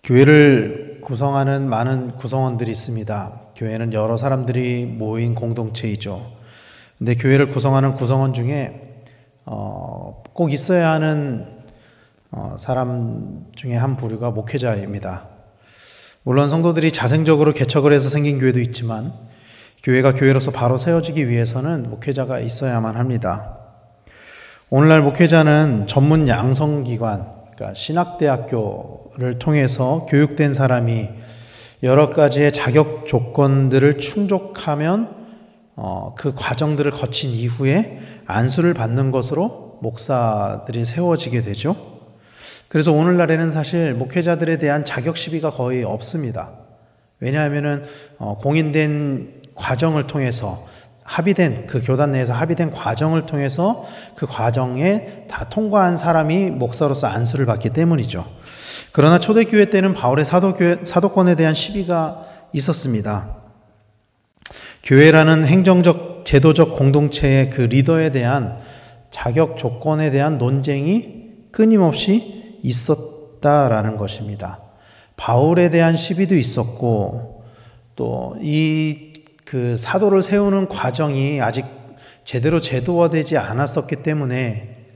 교회를 구성하는 많은 구성원들이 있습니다. 교회는 여러 사람들이 모인 공동체이죠. 근데 교회를 구성하는 구성원 중에 꼭 있어야 하는 사람 중에 한 부류가 목회자입니다. 물론 성도들이 자생적으로 개척을 해서 생긴 교회도 있지만 교회가 교회로서 바로 세워지기 위해서는 목회자가 있어야만 합니다. 오늘날 목회자는 전문 양성기관, 그러니까 신학대학교를 통해서 교육된 사람이 여러 가지의 자격 조건들을 충족하면 그 과정들을 거친 이후에 안수를 받는 것으로 목사들이 세워지게 되죠. 그래서 오늘날에는 사실 목회자들에 대한 자격 시비가 거의 없습니다. 왜냐하면은 공인된 과정을 통해서 합의된, 그 교단 내에서 합의된 과정을 통해서 그 과정에 다 통과한 사람이 목사로서 안수를 받기 때문이죠. 그러나 초대교회 때는 바울의 사도권에 대한 시비가 있었습니다. 교회라는 행정적, 제도적 공동체의 그 리더에 대한 자격 조건에 대한 논쟁이 끊임없이 있었다라는 것입니다. 바울에 대한 시비도 있었고, 또 그 사도를 세우는 과정이 아직 제대로 제도화되지 않았었기 때문에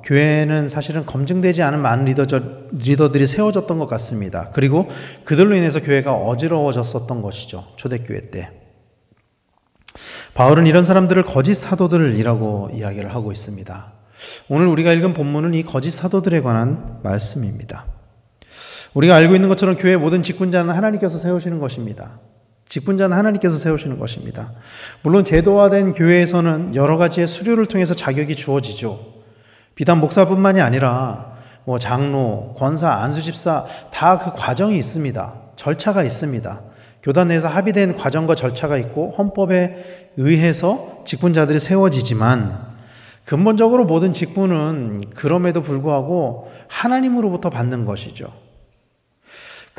교회는 사실은 검증되지 않은 많은 리더들이 세워졌던 것 같습니다. 그리고 그들로 인해서 교회가 어지러워졌었던 것이죠. 초대교회 때. 바울은 이런 사람들을 거짓 사도들이라고 이야기를 하고 있습니다. 오늘 우리가 읽은 본문은 이 거짓 사도들에 관한 말씀입니다. 우리가 알고 있는 것처럼 교회의 모든 직분자는 하나님께서 세우시는 것입니다. 직분자는 하나님께서 세우시는 것입니다. 물론 제도화된 교회에서는 여러 가지의 수료를 통해서 자격이 주어지죠. 비단 목사뿐만이 아니라 장로, 권사, 안수집사 다 그 과정이 있습니다. 절차가 있습니다. 교단 내에서 합의된 과정과 절차가 있고 헌법에 의해서 직분자들이 세워지지만 근본적으로 모든 직분은 그럼에도 불구하고 하나님으로부터 받는 것이죠.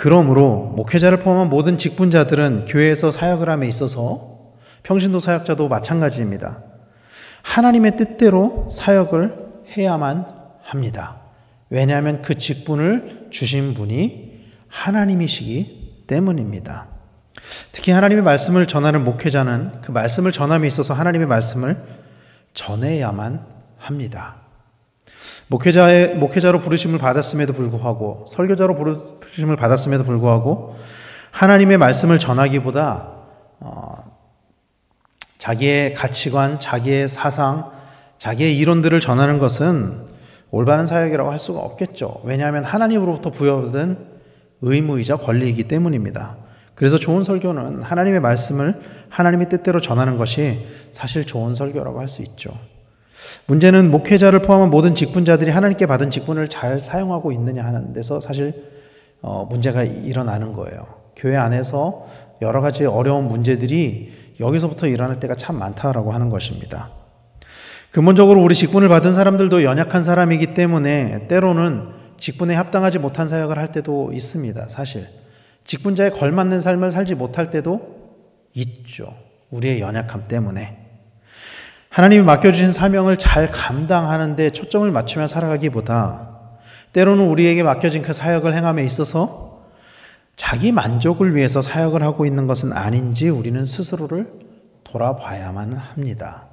그러므로 목회자를 포함한 모든 직분자들은 교회에서 사역을 함에 있어서 평신도 사역자도 마찬가지입니다. 하나님의 뜻대로 사역을 해야만 합니다. 왜냐하면 그 직분을 주신 분이 하나님이시기 때문입니다. 특히 하나님의 말씀을 전하는 목회자는 그 말씀을 전함에 있어서 하나님의 말씀을 전해야만 합니다. 목회자로 부르심을 받았음에도 불구하고, 설교자로 부르심을 받았음에도 불구하고 하나님의 말씀을 전하기보다 자기의 가치관, 자기의 사상, 자기의 이론들을 전하는 것은 올바른 사역이라고 할 수가 없겠죠. 왜냐하면 하나님으로부터 부여받은 의무이자 권리이기 때문입니다. 그래서 좋은 설교는 하나님의 말씀을 하나님의 뜻대로 전하는 것이 사실 좋은 설교라고 할 수 있죠. 문제는 목회자를 포함한 모든 직분자들이 하나님께 받은 직분을 잘 사용하고 있느냐 하는 데서 사실 문제가 일어나는 거예요. 교회 안에서 여러 가지 어려운 문제들이 여기서부터 일어날 때가 참 많다라고 하는 것입니다. 근본적으로 우리 직분을 받은 사람들도 연약한 사람이기 때문에 때로는 직분에 합당하지 못한 사역을 할 때도 있습니다. 사실 직분자에 걸맞는 삶을 살지 못할 때도 있죠. 우리의 연약함 때문에. 하나님이 맡겨주신 사명을 잘 감당하는 데 초점을 맞추며 살아가기보다 때로는 우리에게 맡겨진 그 사역을 행함에 있어서 자기 만족을 위해서 사역을 하고 있는 것은 아닌지 우리는 스스로를 돌아봐야만 합니다.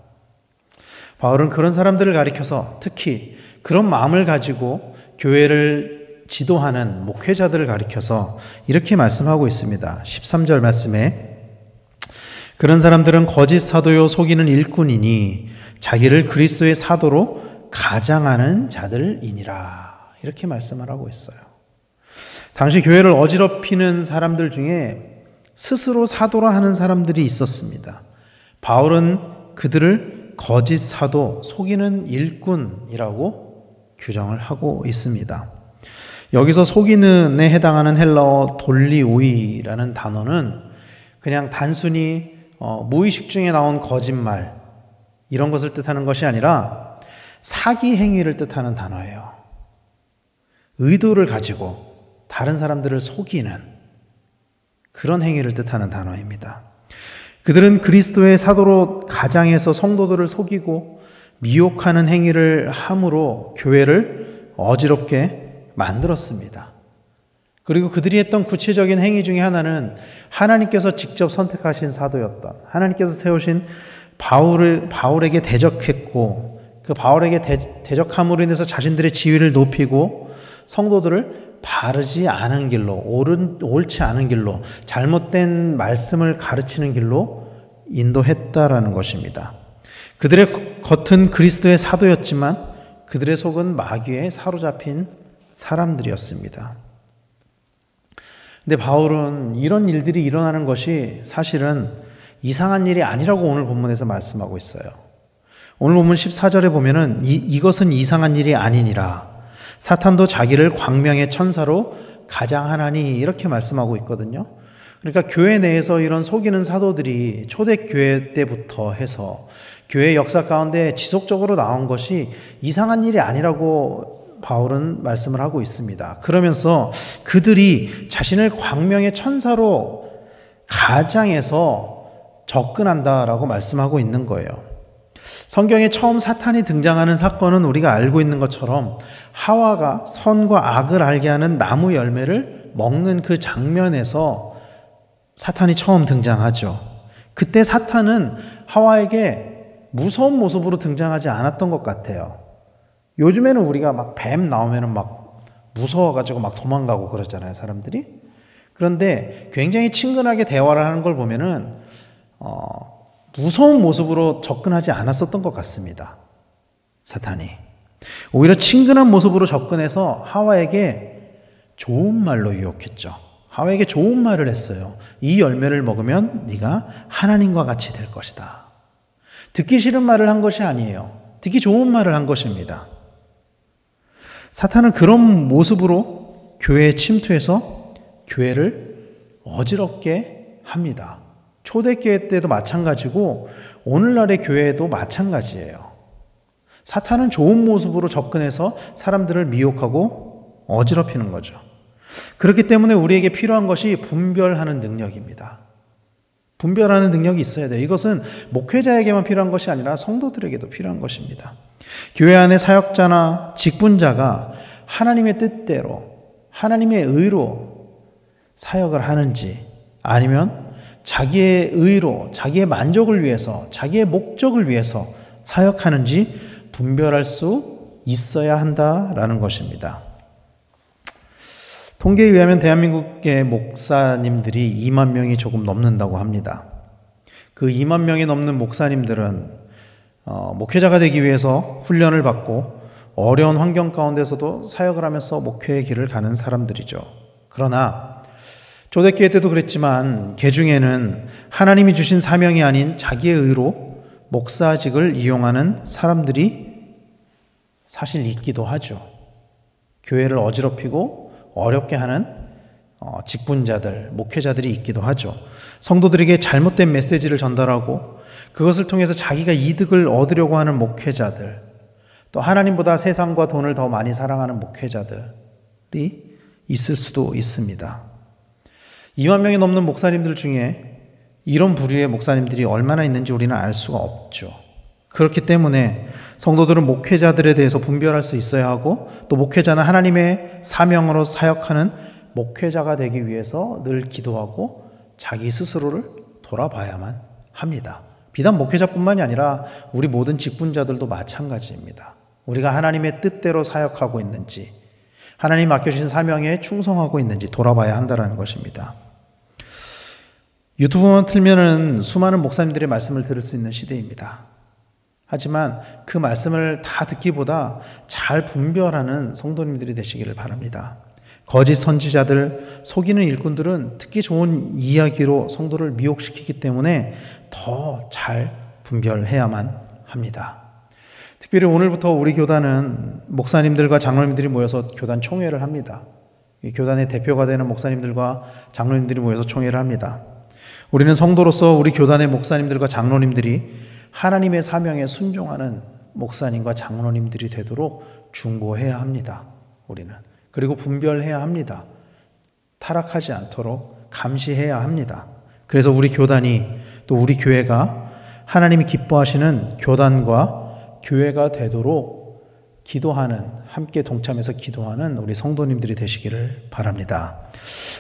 바울은 그런 사람들을 가리켜서 특히 그런 마음을 가지고 교회를 지도하는 목회자들을 가리켜서 이렇게 말씀하고 있습니다. 13절 말씀에 그런 사람들은 거짓 사도요 속이는 일꾼이니 자기를 그리스도의 사도로 가장하는 자들이니라. 이렇게 말씀을 하고 있어요. 당시 교회를 어지럽히는 사람들 중에 스스로 사도라 하는 사람들이 있었습니다. 바울은 그들을 거짓 사도, 속이는 일꾼이라고 규정을 하고 있습니다. 여기서 속이는에 해당하는 헬라어 돌리오이라는 단어는 그냥 단순히 무의식 중에 나온 거짓말 이런 것을 뜻하는 것이 아니라 사기 행위를 뜻하는 단어예요. 의도를 가지고 다른 사람들을 속이는 그런 행위를 뜻하는 단어입니다. 그들은 그리스도의 사도로 가장해서 성도들을 속이고 미혹하는 행위를 함으로 교회를 어지럽게 만들었습니다. 그리고 그들이 했던 구체적인 행위 중에 하나는 하나님께서 직접 선택하신 사도였던, 하나님께서 세우신 바울에게 대적했고, 그 바울에게 대적함으로 인해서 자신들의 지위를 높이고 성도들을 바르지 않은 길로, 옳지 않은 길로, 잘못된 말씀을 가르치는 길로 인도했다라는 것입니다. 그들의 겉은 그리스도의 사도였지만 그들의 속은 마귀에 사로잡힌 사람들이었습니다. 근데 바울은 이런 일들이 일어나는 것이 사실은 이상한 일이 아니라고 오늘 본문에서 말씀하고 있어요. 오늘 본문 14절에 보면은 이것은 이상한 일이 아니니라. 사탄도 자기를 광명의 천사로 가장하나니 이렇게 말씀하고 있거든요. 그러니까 교회 내에서 이런 속이는 사도들이 초대교회 때부터 해서 교회 역사 가운데 지속적으로 나온 것이 이상한 일이 아니라고 바울은 말씀을 하고 있습니다. 그러면서 그들이 자신을 광명의 천사로 가장해서 접근한다라고 말씀하고 있는 거예요. 성경에 처음 사탄이 등장하는 사건은 우리가 알고 있는 것처럼 하와가 선과 악을 알게 하는 나무 열매를 먹는 그 장면에서 사탄이 처음 등장하죠. 그때 사탄은 하와에게 무서운 모습으로 등장하지 않았던 것 같아요. 요즘에는 우리가 막 뱀 나오면은 막 무서워가지고 막 도망가고 그러잖아요, 사람들이. 그런데 굉장히 친근하게 대화를 하는 걸 보면은 무서운 모습으로 접근하지 않았었던 것 같습니다. 사탄이. 오히려 친근한 모습으로 접근해서 하와에게 좋은 말로 유혹했죠. 하와에게 좋은 말을 했어요. 이 열매를 먹으면 네가 하나님과 같이 될 것이다. 듣기 싫은 말을 한 것이 아니에요. 듣기 좋은 말을 한 것입니다. 사탄은 그런 모습으로 교회에 침투해서 교회를 어지럽게 합니다. 초대교회 때도 마찬가지고 오늘날의 교회도 마찬가지예요. 사탄은 좋은 모습으로 접근해서 사람들을 미혹하고 어지럽히는 거죠. 그렇기 때문에 우리에게 필요한 것이 분별하는 능력입니다. 분별하는 능력이 있어야 돼요. 이것은 목회자에게만 필요한 것이 아니라 성도들에게도 필요한 것입니다. 교회 안의 사역자나 직분자가 하나님의 뜻대로, 하나님의 의로 사역을 하는지 아니면 자기의 의로, 자기의 만족을 위해서, 자기의 목적을 위해서 사역하는지 분별할 수 있어야 한다라는 것입니다. 통계에 의하면 대한민국의 목사님들이 2만 명이 조금 넘는다고 합니다. 그 2만 명이 넘는 목사님들은 목회자가 되기 위해서 훈련을 받고 어려운 환경 가운데서도 사역을 하면서 목회의 길을 가는 사람들이죠. 그러나 초대교회 때도 그랬지만 개중에는 하나님이 주신 사명이 아닌 자기의 의로 목사직을 이용하는 사람들이 사실 있기도 하죠. 교회를 어지럽히고 어렵게 하는 직분자들, 목회자들이 있기도 하죠. 성도들에게 잘못된 메시지를 전달하고 그것을 통해서 자기가 이득을 얻으려고 하는 목회자들, 또 하나님보다 세상과 돈을 더 많이 사랑하는 목회자들이 있을 수도 있습니다. 2만 명이 넘는 목사님들 중에 이런 부류의 목사님들이 얼마나 있는지 우리는 알 수가 없죠. 그렇기 때문에 성도들은 목회자들에 대해서 분별할 수 있어야 하고 또 목회자는 하나님의 사명으로 사역하는 목회자가 되기 위해서 늘 기도하고 자기 스스로를 돌아봐야만 합니다. 비단 목회자뿐만이 아니라 우리 모든 직분자들도 마찬가지입니다. 우리가 하나님의 뜻대로 사역하고 있는지, 하나님 맡겨주신 사명에 충성하고 있는지 돌아봐야 한다는 것입니다. 유튜브만 틀면은 수많은 목사님들의 말씀을 들을 수 있는 시대입니다. 하지만 그 말씀을 다 듣기보다 잘 분별하는 성도님들이 되시기를 바랍니다. 거짓 선지자들, 속이는 일꾼들은 듣기 좋은 이야기로 성도를 미혹시키기 때문에 더 잘 분별해야만 합니다. 특별히 오늘부터 우리 교단은 목사님들과 장로님들이 모여서 교단 총회를 합니다. 이 교단의 대표가 되는 목사님들과 장로님들이 모여서 총회를 합니다. 우리는 성도로서 우리 교단의 목사님들과 장로님들이 하나님의 사명에 순종하는 목사님과 장로님들이 되도록 중보해야 합니다. 우리는. 그리고 분별해야 합니다. 타락하지 않도록 감시해야 합니다. 그래서 우리 교단이 또 우리 교회가 하나님이 기뻐하시는 교단과 교회가 되도록 기도하는, 함께 동참해서 기도하는 우리 성도님들이 되시기를 바랍니다.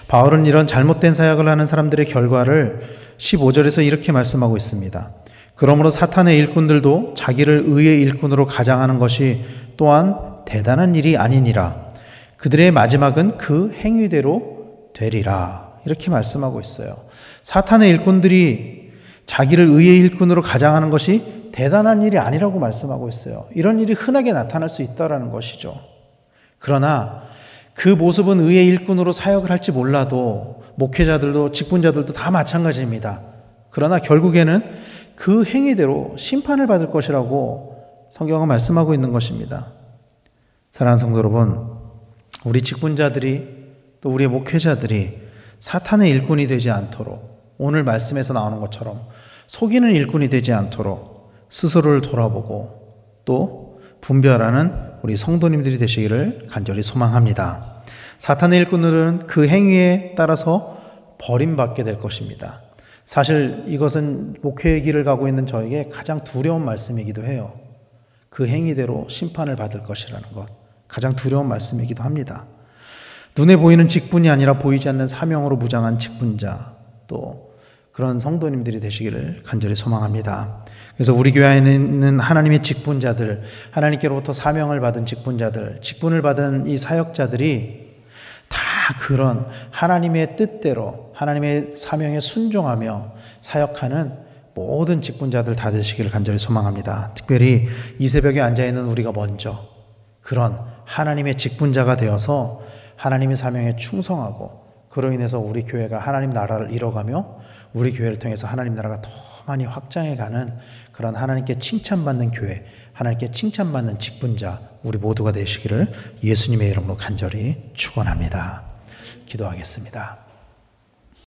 바울은 이런 잘못된 사역을 하는 사람들의 결과를 15절에서 이렇게 말씀하고 있습니다. 그러므로 사탄의 일꾼들도 자기를 의의 일꾼으로 가장하는 것이 또한 대단한 일이 아니니라. 그들의 마지막은 그 행위대로 되리라. 이렇게 말씀하고 있어요. 사탄의 일꾼들이 자기를 의의 일꾼으로 가장하는 것이 대단한 일이 아니라고 말씀하고 있어요. 이런 일이 흔하게 나타날 수 있다는 것이죠. 그러나 그 모습은 의의 일꾼으로 사역을 할지 몰라도 목회자들도 직분자들도 다 마찬가지입니다. 그러나 결국에는 그 행위대로 심판을 받을 것이라고 성경은 말씀하고 있는 것입니다. 사랑하는 성도 여러분, 우리 직분자들이 또 우리의 목회자들이 사탄의 일꾼이 되지 않도록, 오늘 말씀에서 나오는 것처럼 속이는 일꾼이 되지 않도록 스스로를 돌아보고 또 분별하는 우리 성도님들이 되시기를 간절히 소망합니다. 사탄의 일꾼들은 그 행위에 따라서 버림받게 될 것입니다. 사실 이것은 목회의 길을 가고 있는 저에게 가장 두려운 말씀이기도 해요. 그 행위대로 심판을 받을 것이라는 것, 가장 두려운 말씀이기도 합니다. 눈에 보이는 직분이 아니라 보이지 않는 사명으로 무장한 직분자, 또 그런 성도님들이 되시기를 간절히 소망합니다. 그래서 우리 교회 안에 있는 하나님의 직분자들, 하나님께로부터 사명을 받은 직분자들, 직분을 받은 이 사역자들이 다 그런 하나님의 뜻대로 하나님의 사명에 순종하며 사역하는 모든 직분자들 다 되시기를 간절히 소망합니다. 특별히 이 새벽에 앉아있는 우리가 먼저 그런 하나님의 직분자가 되어서 하나님의 사명에 충성하고, 그로 인해서 우리 교회가 하나님 나라를 이뤄가며 우리 교회를 통해서 하나님 나라가 더 많이 확장해가는 그런 하나님께 칭찬받는 교회, 하나님께 칭찬받는 직분자 우리 모두가 되시기를 예수님의 이름으로 간절히 축원합니다. 기도하겠습니다.